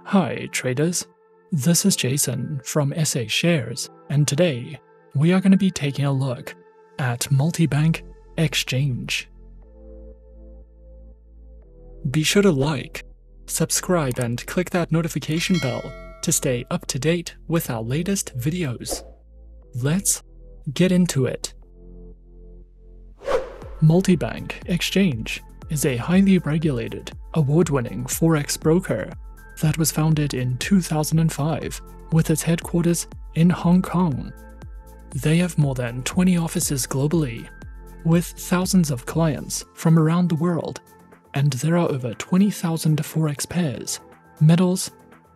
Hi traders, this is Jason from SA Shares, and today we are going to be taking a look at MultiBank Exchange. Be sure to like, subscribe and click that notification bell to stay up to date with our latest videos. Let's get into it. MultiBank Exchange is a highly regulated, award-winning Forex broker that was founded in 2005 with its headquarters in Hong Kong. They have more than 20 offices globally, with thousands of clients from around the world, and there are over 20,000 Forex pairs, metals,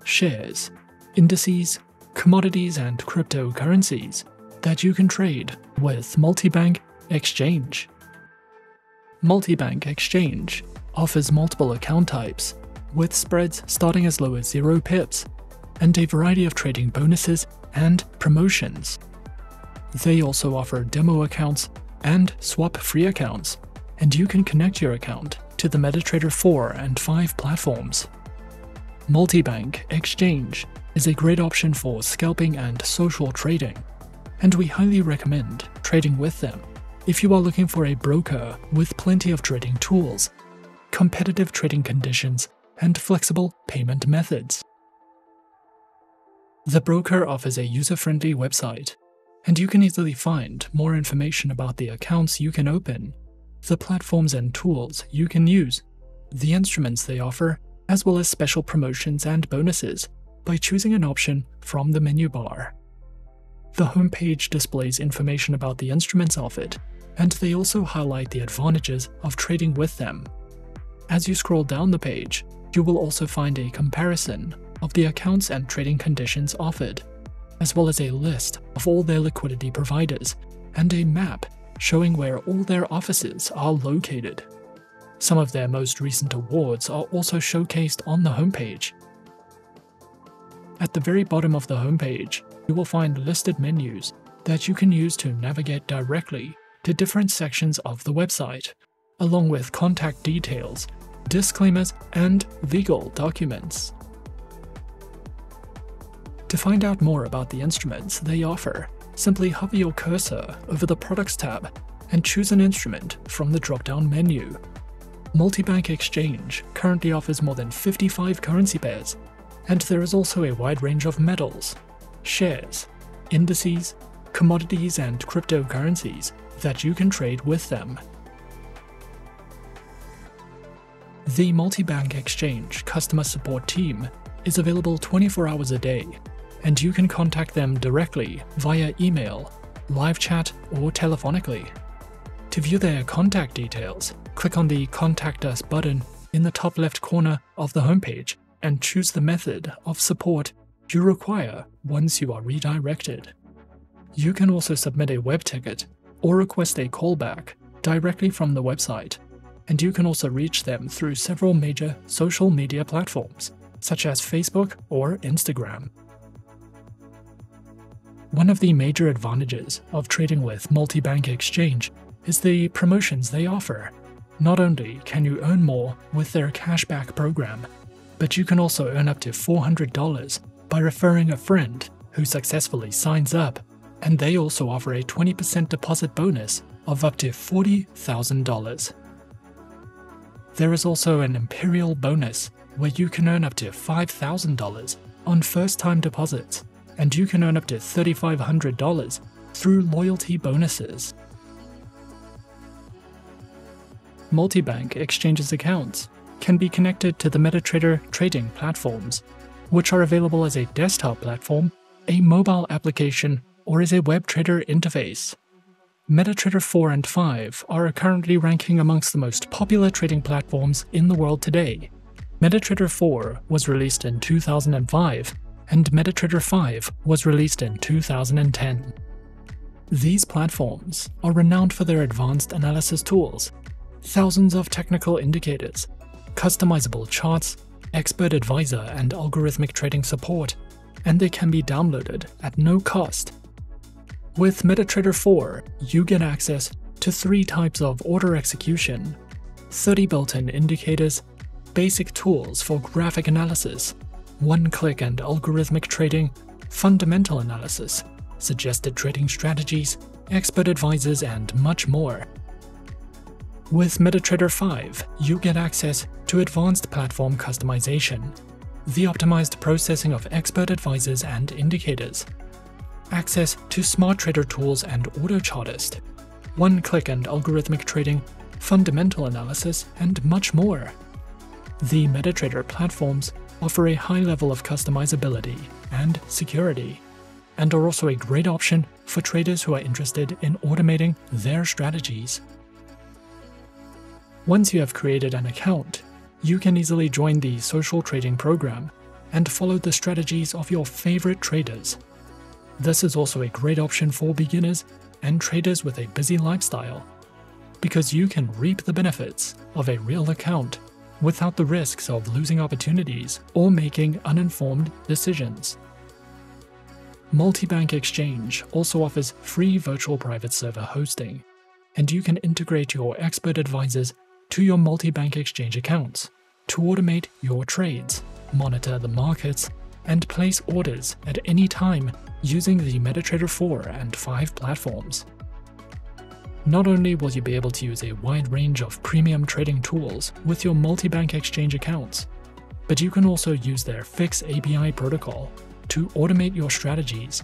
shares, indices, commodities and cryptocurrencies that you can trade with MultiBank Exchange. MultiBank Exchange offers multiple account types, with spreads starting as low as 0 pips, and a variety of trading bonuses and promotions. They also offer demo accounts and swap-free accounts, and you can connect your account to the MetaTrader 4 and 5 platforms. MultiBank Exchange is a great option for scalping and social trading, and we highly recommend trading with them if you are looking for a broker with plenty of trading tools, competitive trading conditions, and flexible payment methods. The broker offers a user-friendly website, and you can easily find more information about the accounts you can open, the platforms and tools you can use, the instruments they offer, as well as special promotions and bonuses by choosing an option from the menu bar. The homepage displays information about the instruments offered, and they also highlight the advantages of trading with them. As you scroll down the page, you will also find a comparison of the accounts and trading conditions offered, as well as a list of all their liquidity providers and a map showing where all their offices are located. Some of their most recent awards are also showcased on the homepage. At the very bottom of the homepage, you will find listed menus that you can use to navigate directly to different sections of the website, along with contact details, disclaimers, and legal documents. To find out more about the instruments they offer, simply hover your cursor over the Products tab and choose an instrument from the drop-down menu. MultiBank Exchange currently offers more than 55 currency pairs, and there is also a wide range of metals, shares, indices, commodities, and cryptocurrencies that you can trade with them. The MultiBank Exchange customer support team is available 24 hours a day, and you can contact them directly via email, live chat, or telephonically. To view their contact details, click on the Contact Us button in the top left corner of the homepage and choose the method of support you require once you are redirected. You can also submit a web ticket or request a callback directly from the website, and you can also reach them through several major social media platforms, such as Facebook or Instagram. One of the major advantages of trading with MultiBank Exchange is the promotions they offer. Not only can you earn more with their cashback program, but you can also earn up to $400 by referring a friend who successfully signs up, and they also offer a 20% deposit bonus of up to $40,000. There is also an Imperial bonus where you can earn up to $5,000 on first-time deposits, and you can earn up to $3,500 through loyalty bonuses. MultiBank Exchange's accounts can be connected to the MetaTrader trading platforms, which are available as a desktop platform, a mobile application, or as a web trader interface. MetaTrader 4 and 5 are currently ranking amongst the most popular trading platforms in the world today. MetaTrader 4 was released in 2005, and MetaTrader 5 was released in 2010. These platforms are renowned for their advanced analysis tools, thousands of technical indicators, customizable charts, expert advisor and algorithmic trading support, and they can be downloaded at no cost. With MetaTrader 4, you get access to 3 types of order execution, 30 built-in indicators, basic tools for graphic analysis, one-click and algorithmic trading, fundamental analysis, suggested trading strategies, expert advisors, and much more. With MetaTrader 5, you get access to advanced platform customization, the optimized processing of expert advisors and indicators, access to smart trader tools and auto chartist, one-click and algorithmic trading, fundamental analysis, and much more. The MetaTrader platforms offer a high level of customizability and security, and are also a great option for traders who are interested in automating their strategies. Once you have created an account, you can easily join the social trading program and follow the strategies of your favorite traders. This is also a great option for beginners and traders with a busy lifestyle, because you can reap the benefits of a real account without the risks of losing opportunities or making uninformed decisions. MultiBank Exchange also offers free virtual private server hosting, and you can integrate your expert advisors to your MultiBank Exchange accounts to automate your trades, monitor the markets, and place orders at any time using the MetaTrader 4 and 5 platforms. Not only will you be able to use a wide range of premium trading tools with your MultiBank Exchange accounts, but you can also use their Fix API protocol to automate your strategies.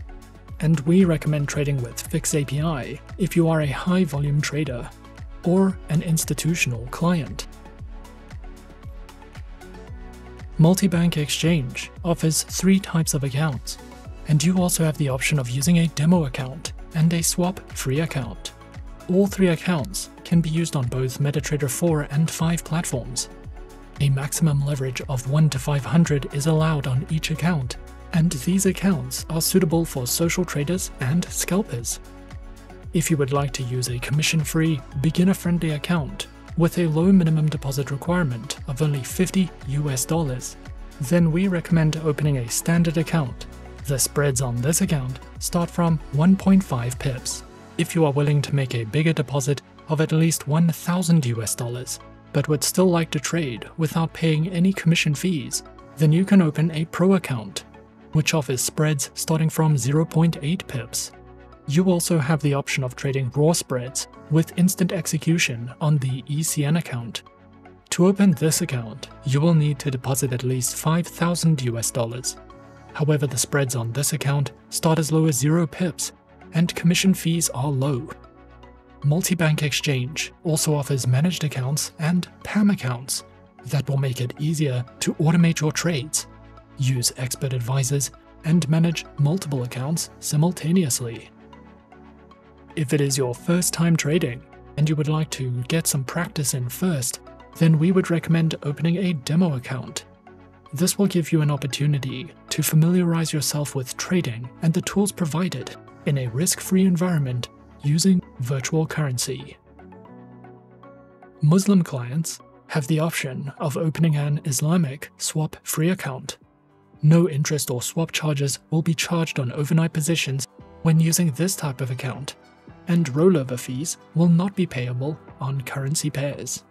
And we recommend trading with Fix API if you are a high-volume trader or an institutional client. MultiBank Exchange offers 3 types of accounts, and you also have the option of using a demo account and a swap-free account. All 3 accounts can be used on both MetaTrader 4 and 5 platforms. A maximum leverage of 1 to 500 is allowed on each account, and these accounts are suitable for social traders and scalpers. If you would like to use a commission-free, beginner-friendly account with a low minimum deposit requirement of only $50 US, then we recommend opening a standard account. The spreads on this account start from 1.5 pips. If you are willing to make a bigger deposit of at least $1,000 US, but would still like to trade without paying any commission fees, then you can open a Pro account, which offers spreads starting from 0.8 pips. You also have the option of trading raw spreads with instant execution on the ECN account. To open this account, you will need to deposit at least $5,000 US. However, the spreads on this account start as low as 0 pips, and commission fees are low. MultiBank Exchange also offers managed accounts and PAM accounts that will make it easier to automate your trades, use expert advisors, and manage multiple accounts simultaneously. If it is your first time trading and you would like to get some practice in first, then we would recommend opening a demo account. This will give you an opportunity to familiarize yourself with trading and the tools provided in a risk-free environment using virtual currency. Muslim clients have the option of opening an Islamic swap-free account. No interest or swap charges will be charged on overnight positions when using this type of account, and rollover fees will not be payable on currency pairs.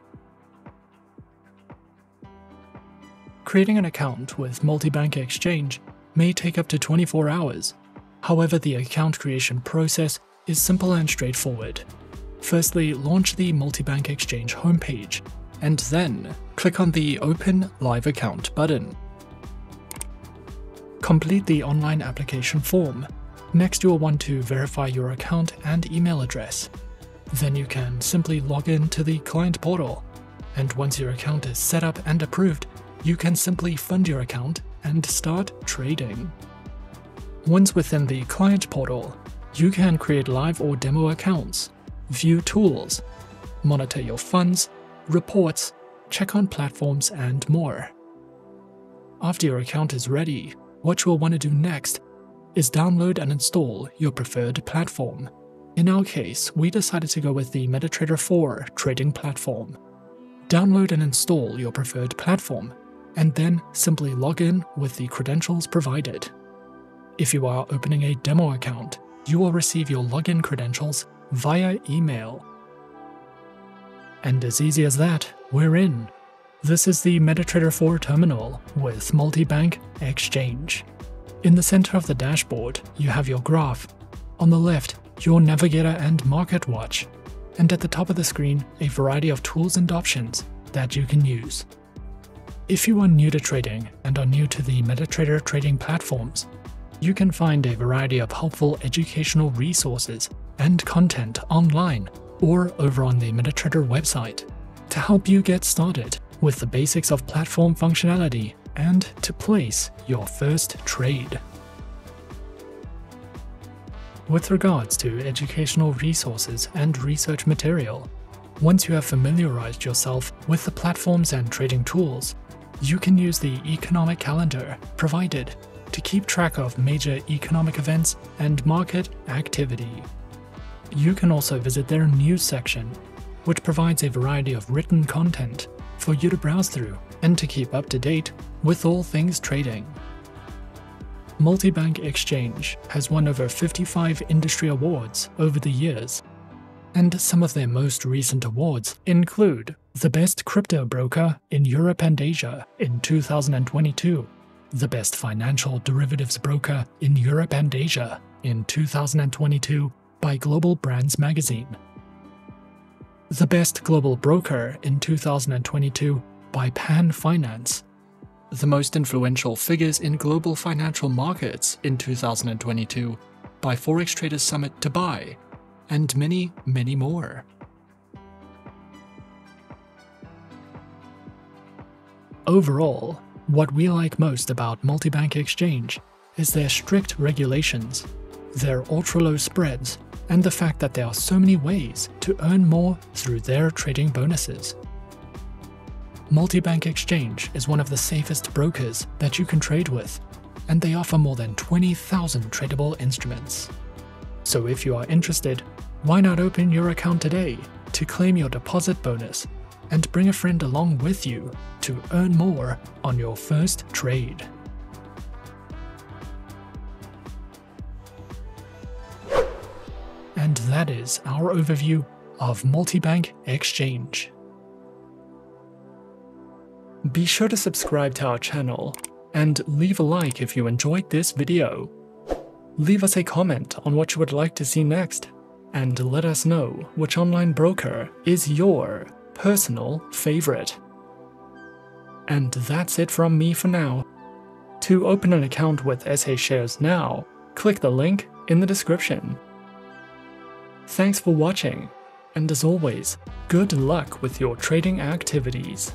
Creating an account with MultiBank Exchange may take up to 24 hours. However, the account creation process is simple and straightforward. Firstly, launch the MultiBank Exchange homepage, and then click on the Open Live Account button. Complete the online application form. Next, you'll want to verify your account and email address. Then you can simply log in to the client portal, and once your account is set up and approved, you can simply fund your account and start trading. Once within the client portal, you can create live or demo accounts, view tools, monitor your funds, reports, check on platforms, and more. After your account is ready, what you'll want to do next is download and install your preferred platform. In our case, we decided to go with the MetaTrader 4 trading platform. Download and install your preferred platform, and then simply log in with the credentials provided. If you are opening a demo account, you will receive your login credentials via email. And as easy as that, we're in. This is the MetaTrader 4 terminal with MultiBank Exchange. In the center of the dashboard, you have your graph. On the left, your navigator and market watch. And at the top of the screen, a variety of tools and options that you can use. If you are new to trading and are new to the MetaTrader trading platforms, you can find a variety of helpful educational resources and content online or over on the MetaTrader website to help you get started with the basics of platform functionality and to place your first trade. With regards to educational resources and research material, once you have familiarized yourself with the platforms and trading tools, you can use the economic calendar provided to keep track of major economic events and market activity. You can also visit their news section, which provides a variety of written content for you to browse through and to keep up to date with all things trading. MultiBank Exchange has won over 55 industry awards over the years, and some of their most recent awards include the Best Crypto Broker in Europe and Asia in 2022, the Best Financial Derivatives Broker in Europe and Asia in 2022 by Global Brands magazine, the Best Global Broker in 2022 by Pan Finance, the Most Influential Figures in Global Financial Markets in 2022 by Forex Traders Summit Dubai, and many, many more. Overall, what we like most about MultiBank Exchange is their strict regulations, their ultra-low spreads, and the fact that there are so many ways to earn more through their trading bonuses. MultiBank Exchange is one of the safest brokers that you can trade with, and they offer more than 20,000 tradable instruments. So if you are interested, why not open your account today to claim your deposit bonus and bring a friend along with you to earn more on your first trade. And that is our overview of MultiBank Exchange. Be sure to subscribe to our channel and leave a like if you enjoyed this video. Leave us a comment on what you would like to see next, and let us know which online broker is your personal favorite. And that's it from me for now. To open an account with SA Shares now, click the link in the description. Thanks for watching, and as always, good luck with your trading activities.